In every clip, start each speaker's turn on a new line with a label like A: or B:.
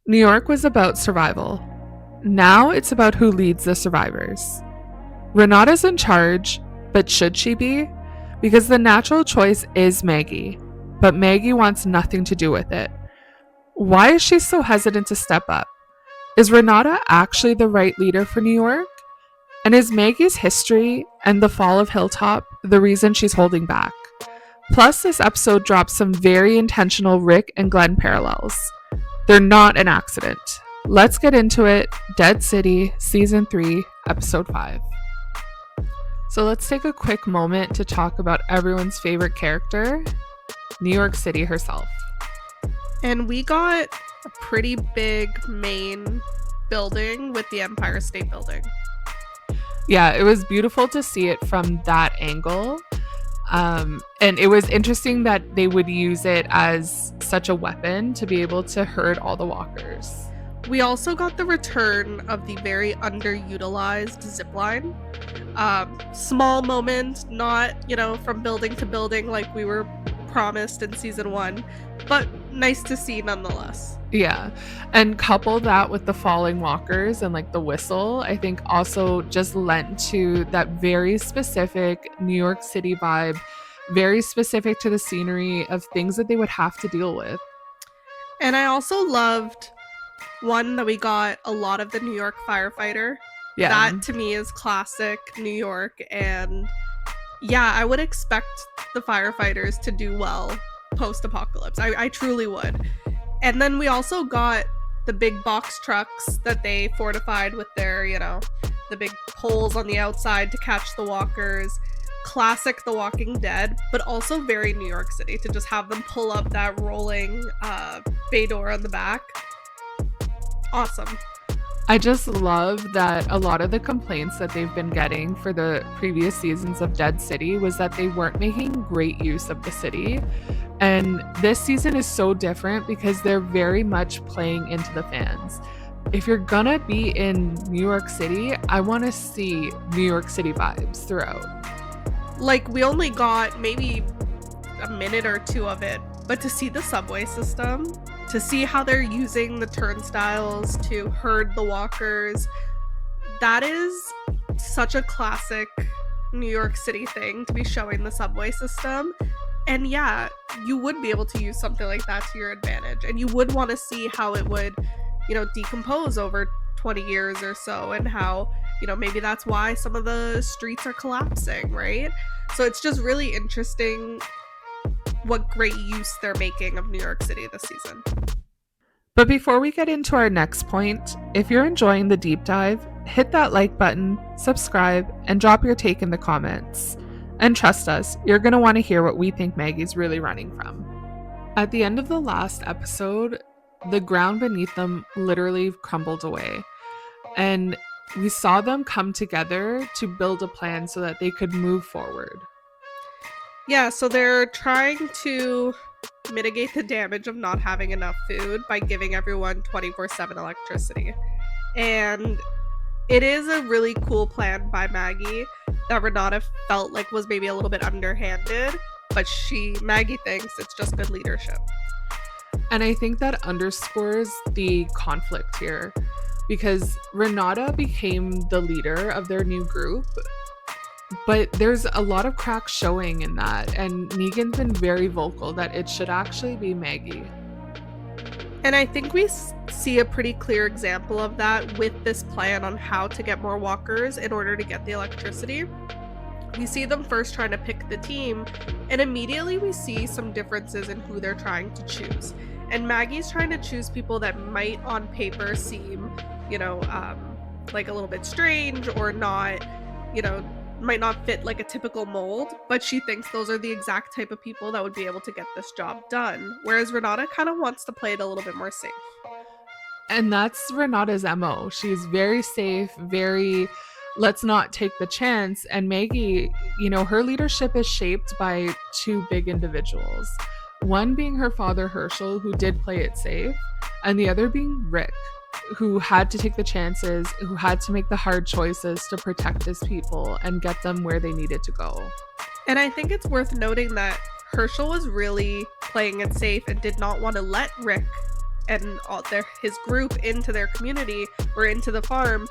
A: New York was about survival. Now it's about who leads the survivors. Renata's in charge, but should she be? Because the natural choice is Maggie, but Maggie wants nothing to do with it. Why is she so hesitant to step up? Is Renata actually the right leader for New York? And is Maggie's history and the fall of Hilltop the reason she's holding back? Plus, this episode drops some very intentional Rick and Glenn parallels. They're not an accident. Let's get into it. Dead City, Season 3, Episode 5. So let's take a quick moment to talk about everyone's favorite character, New York City herself.
B: And we got a pretty big main building with the Empire State Building.
A: Yeah, it was beautiful to see it from that angle. And it was interesting that they would use it as such a weapon to be able to herd all the walkers.
B: We also got the return of the very underutilized zipline. Small moment, not, from building to building like we were promised in season 1, but nice to see nonetheless.
A: Yeah, and couple that with the falling walkers and like the whistle, I think also just lent to that very specific New York City vibe, very specific to the scenery of things that they would have to deal with.
B: And I also loved one that we got a lot of the New York firefighter.
A: Yeah,
B: that to me is classic New York, and yeah, I would expect the firefighters to do well post-apocalypse. I truly would. And then we also got the big box trucks that they fortified with their, the big poles on the outside to catch the walkers. Classic The Walking Dead, but also very New York City to just have them pull up that rolling bay door on the back. Awesome.
A: I just love that a lot of the complaints that they've been getting for the previous seasons of Dead City was that they weren't making great use of the city. And this season is so different because they're very much playing into the fans. If you're gonna be in New York City, I want to see New York City vibes throughout.
B: Like, we only got maybe a minute or two of it, but to see the subway system, to see how they're using the turnstiles to herd the walkers, that is such a classic New York City thing to be showing the subway system. And yeah, you would be able to use something like that to your advantage, and you would want to see how it would, decompose over 20 years or so, and how, maybe that's why some of the streets are collapsing, right? So it's just really interesting what great use they're making of New York City this season.
A: But before we get into our next point, if you're enjoying the deep dive, hit that like button, subscribe, and drop your take in the comments. And trust us, you're going to want to hear what we think Maggie's really running from. At the end of the last episode, the ground beneath them literally crumbled away. And we saw them come together to build a plan so that they could move forward.
B: Yeah, so they're trying to mitigate the damage of not having enough food by giving everyone 24/7 electricity. And it is a really cool plan by Maggie that Renata felt like was maybe a little bit underhanded, but Maggie thinks it's just good leadership.
A: And I think that underscores the conflict here, because Renata became the leader of their new group, but there's a lot of cracks showing in that, and Negan's been very vocal that it should actually be Maggie.
B: And I think we see a pretty clear example of that with this plan on how to get more walkers in order to get the electricity. We see them first trying to pick the team, and immediately we see some differences in who they're trying to choose. And Maggie's trying to choose people that might on paper seem, like a little bit strange or not, might not fit like a typical mold, but she thinks those are the exact type of people that would be able to get this job done. Whereas Renata kind of wants to play it a little bit more safe.
A: And that's Renata's MO. She's very safe, very let's not take the chance. And Maggie, her leadership is shaped by two big individuals. One being her father, Hershel, who did play it safe, and the other being Rick, who had to take the chances, who had to make the hard choices to protect his people and get them where they needed to go.
B: And I think it's worth noting that Hershel was really playing it safe and did not want to let Rick and his group into their community or into the farm.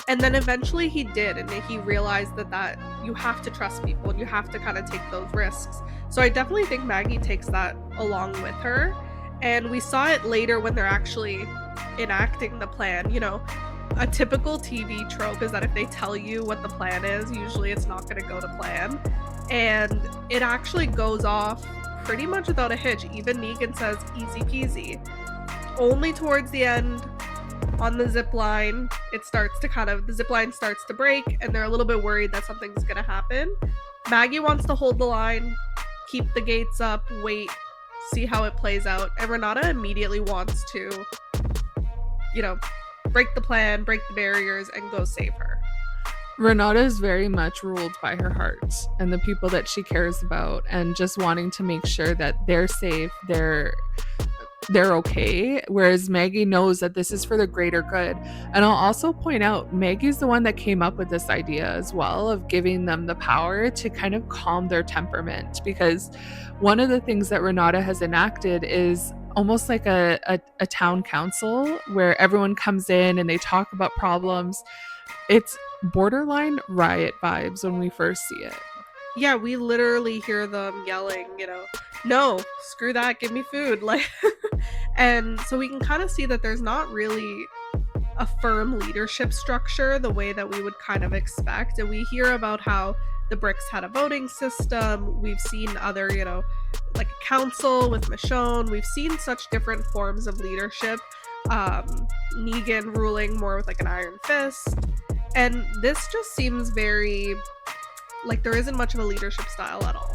B: And then eventually he did, and he realized that you have to trust people and you have to kind of take those risks. So I definitely think Maggie takes that along with her. And we saw it later when they're actually enacting the plan. You know, a typical TV trope is that if they tell you what the plan is, usually it's not going to go to plan. And it actually goes off pretty much without a hitch. Even Negan says easy peasy. Only towards the end, on the zip line, the zip line starts to break, and they're a little bit worried that something's gonna happen. Maggie wants to hold the line, keep the gates up, wait, see how it plays out, and Renata immediately wants to, break the plan, break the barriers, and go save her.
A: Renata is very much ruled by her heart and the people that she cares about, and just wanting to make sure that they're safe, they're okay, whereas Maggie knows that this is for the greater good. And I'll also point out, Maggie's the one that came up with this idea as well of giving them the power to kind of calm their temperament, because one of the things that Renata has enacted is almost like a town council where everyone comes in and they talk about problems. It's borderline riot vibes when we first see it.
B: Yeah, we literally hear them yelling, no, screw that, give me food. And so we can kind of see that there's not really a firm leadership structure the way that we would kind of expect. And we hear about how the Bricks had a voting system. We've seen other, like a council with Michonne. We've seen such different forms of leadership. Negan ruling more with like an iron fist. And this just seems very, like, there isn't much of a leadership style at all.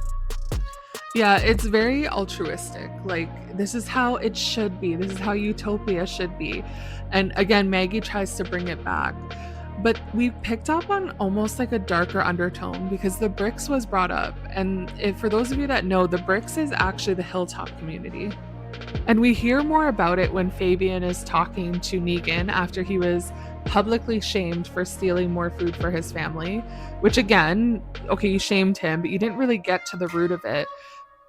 A: Yeah, it's very altruistic. Like, this is how it should be. This is how utopia should be. And again, Maggie tries to bring it back. But we picked up on almost like a darker undertone because the Bricks was brought up. And for those of you that know, the Bricks is actually the Hilltop community. And we hear more about it when Fabian is talking to Negan after he was publicly shamed for stealing more food for his family, which again, okay, you shamed him, but you didn't really get to the root of it.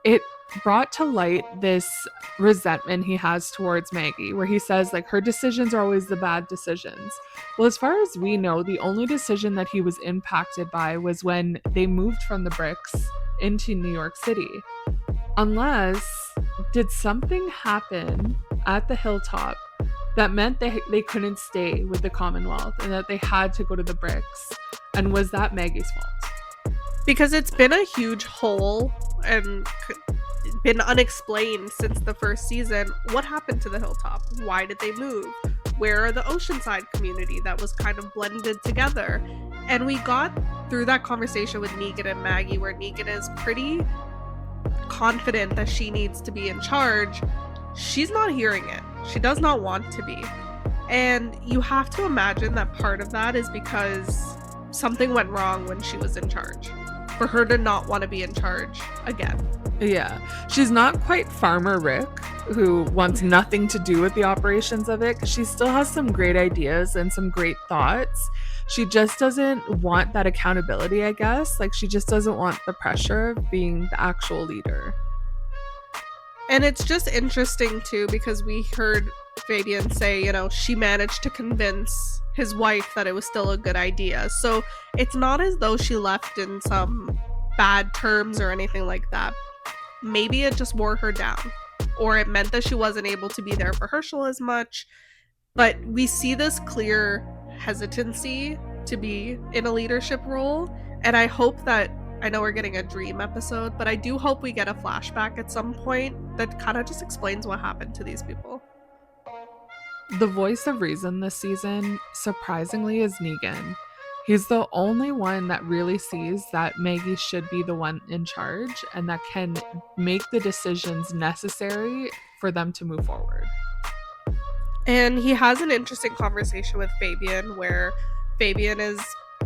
A: It brought to light this resentment he has towards Maggie, where he says, like, her decisions are always the bad decisions. Well, as far as we know, the only decision that he was impacted by was when they moved from the Bricks into New York City. Unless, did something happen at the Hilltop that meant they couldn't stay with the Commonwealth and that they had to go to the Bricks? And was that Maggie's fault?
B: Because it's been a huge hole and been unexplained since the first season. What happened to the Hilltop? Why did they move? Where are the Oceanside community that was kind of blended together? And we got through that conversation with Negan and Maggie, where Negan is pretty confident that she needs to be in charge. She's not hearing it. She does not want to be. And you have to imagine that part of that is because something went wrong when she was in charge, for her to not want to be in charge again.
A: Yeah, she's not quite Farmer Rick, who wants nothing to do with the operations of it, because she still has some great ideas and some great thoughts. She just doesn't want that accountability, I guess. Like, she just doesn't want the pressure of being the actual leader.
B: And it's just interesting, too, because we heard Fabian say, she managed to convince his wife that it was still a good idea. So it's not as though she left in some bad terms or anything like that. Maybe it just wore her down, or it meant that she wasn't able to be there for Hershel as much. But we see this clear hesitancy to be in a leadership role. And I hope that, I know we're getting a dream episode, but I do hope we get a flashback at some point that kind of just explains what happened to these people.
A: The voice of reason this season, surprisingly, is Negan. He's the only one that really sees that Maggie should be the one in charge and that can make the decisions necessary for them to move forward.
B: And he has an interesting conversation with Fabian, where Fabian is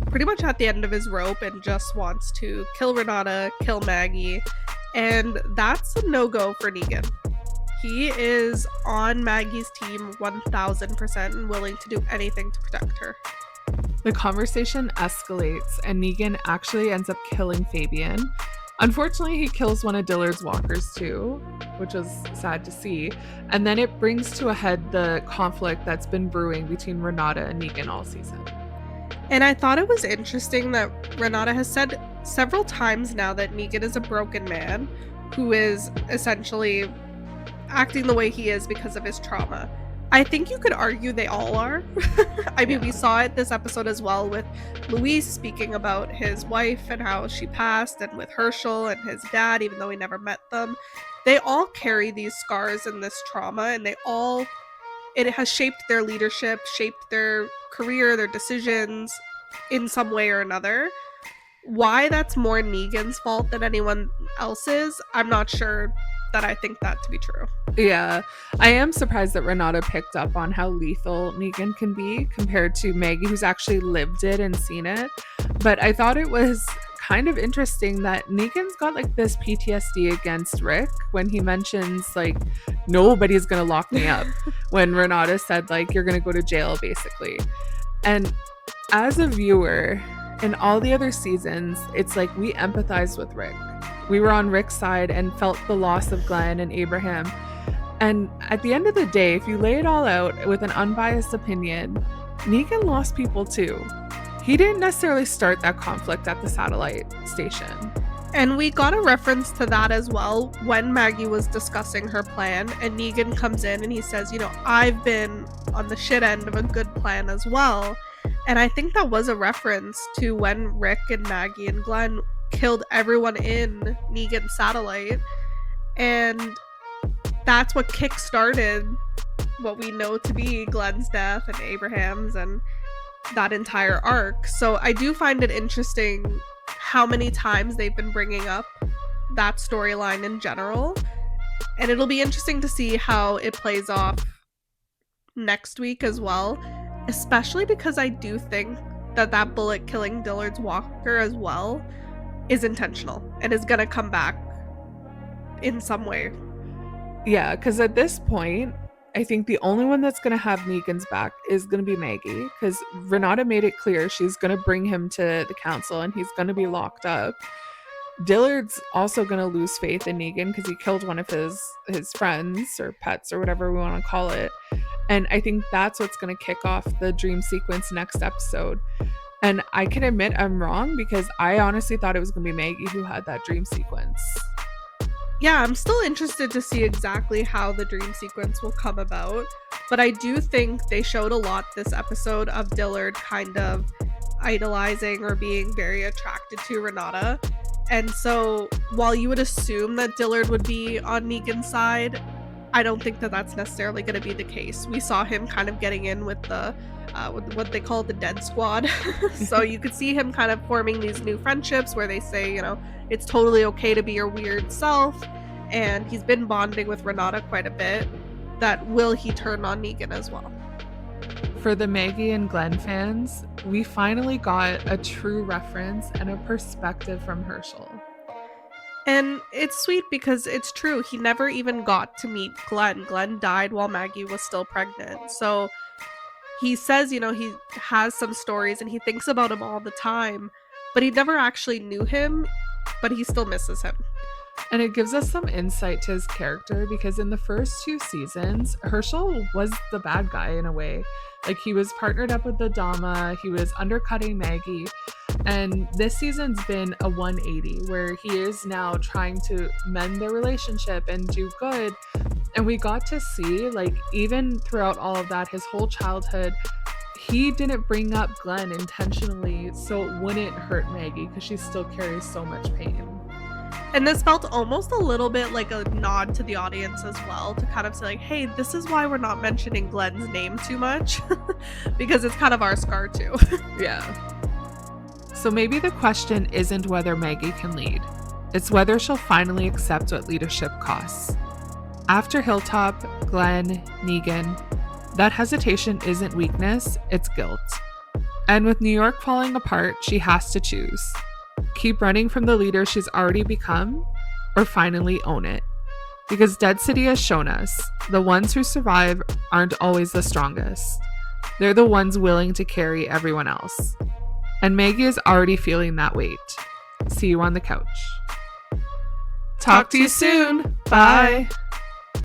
B: pretty much at the end of his rope and just wants to kill Renata, kill Maggie, and that's a no-go for Negan. He is on Maggie's team 1000% and willing to do anything to protect her.
A: The conversation escalates and Negan actually ends up killing Fabian. Unfortunately, he kills one of Dillard's walkers too, which is sad to see. And then it brings to a head the conflict that's been brewing between Renata and Negan all season.
B: And I thought it was interesting that Renata has said several times now that Negan is a broken man who is essentially acting the way he is because of his trauma. I think you could argue they all are. I mean, we saw it this episode as well with Luis speaking about his wife and how she passed, and with Hershel and his dad, even though he never met them. They all carry these scars and this trauma, and it has shaped their leadership, shaped their career, their decisions in some way or another. Why that's more Negan's fault than anyone else's, I'm not sure that I think that to be true.
A: Yeah, I am surprised that Renata picked up on how lethal Negan can be compared to Maggie, who's actually lived it and seen it. But I thought it was kind of interesting that Negan's got like this PTSD against Rick when he mentions like nobody's gonna lock me up when Renata said like you're gonna go to jail basically. And as a viewer in all the other seasons, it's like we empathize with Rick. We were on Rick's side and felt the loss of Glenn and Abraham. And at the end of the day, if you lay it all out with an unbiased opinion, Negan lost people too. He didn't necessarily start that conflict at the satellite station.
B: And we got a reference to that as well when Maggie was discussing her plan, and Negan comes in and he says, you know, I've been on the shit end of a good plan as well. And I think that was a reference to when Rick and Maggie and Glenn killed everyone in Negan's satellite. And that's what kick-started what we know to be Glenn's death and Abraham's and that entire arc. So I do find it interesting how many times they've been bringing up that storyline in general. And it'll be interesting to see how it plays off next week as well, especially because I do think that bullet killing Dillard's walker as well is intentional and is gonna come back in some way.
A: Yeah, because at this point, I think the only one that's going to have Negan's back is going to be Maggie, because Renata made it clear she's going to bring him to the council and he's going to be locked up. Dillard's also going to lose faith in Negan because he killed one of his friends or pets or whatever we want to call it. And I think that's what's going to kick off the dream sequence next episode. And I can admit I'm wrong because I honestly thought it was going to be Maggie who had that dream sequence.
B: Yeah, I'm still interested to see exactly how the dream sequence will come about, but I do think they showed a lot this episode of Dillard kind of idolizing or being very attracted to Renata. And so while you would assume that Dillard would be on Negan's side, I don't think that that's necessarily going to be the case. We saw him kind of getting in with the with what they call the dead squad. So you could see him kind of forming these new friendships where they say, you know, it's totally okay to be your weird self. And he's been bonding with Renata quite a bit. That will he turn on Negan as well?
A: For the Maggie and Glenn fans, we finally got a true reference and a perspective from Hershel.
B: And it's sweet because it's true. He never even got to meet Glenn. Glenn died while Maggie was still pregnant. So he says, you know, he has some stories and he thinks about him all the time, but he never actually knew him, but he still misses him.
A: And it gives us some insight to his character because in the first 2 seasons, Hershel was the bad guy in a way. Like he was partnered up with the Dama, he was undercutting Maggie. And this season's been a 180 where he is now trying to mend their relationship and do good. And we got to see, like, even throughout all of that, his whole childhood, he didn't bring up Glenn intentionally so it wouldn't hurt Maggie because she still carries so much pain.
B: And this felt almost a little bit like a nod to the audience as well, to kind of say like, hey, this is why we're not mentioning Glenn's name too much because it's kind of our scar too.
A: Yeah. So maybe the question isn't whether Maggie can lead. It's whether she'll finally accept what leadership costs. After Hilltop, Glenn, Negan, that hesitation isn't weakness, it's guilt. And with New York falling apart, she has to choose. Keep running from the leader she's already become, or finally own it. Because Dead City has shown us, the ones who survive aren't always the strongest. They're the ones willing to carry everyone else. And Maggie is already feeling that weight. See you on the couch. Talk to you soon. Bye.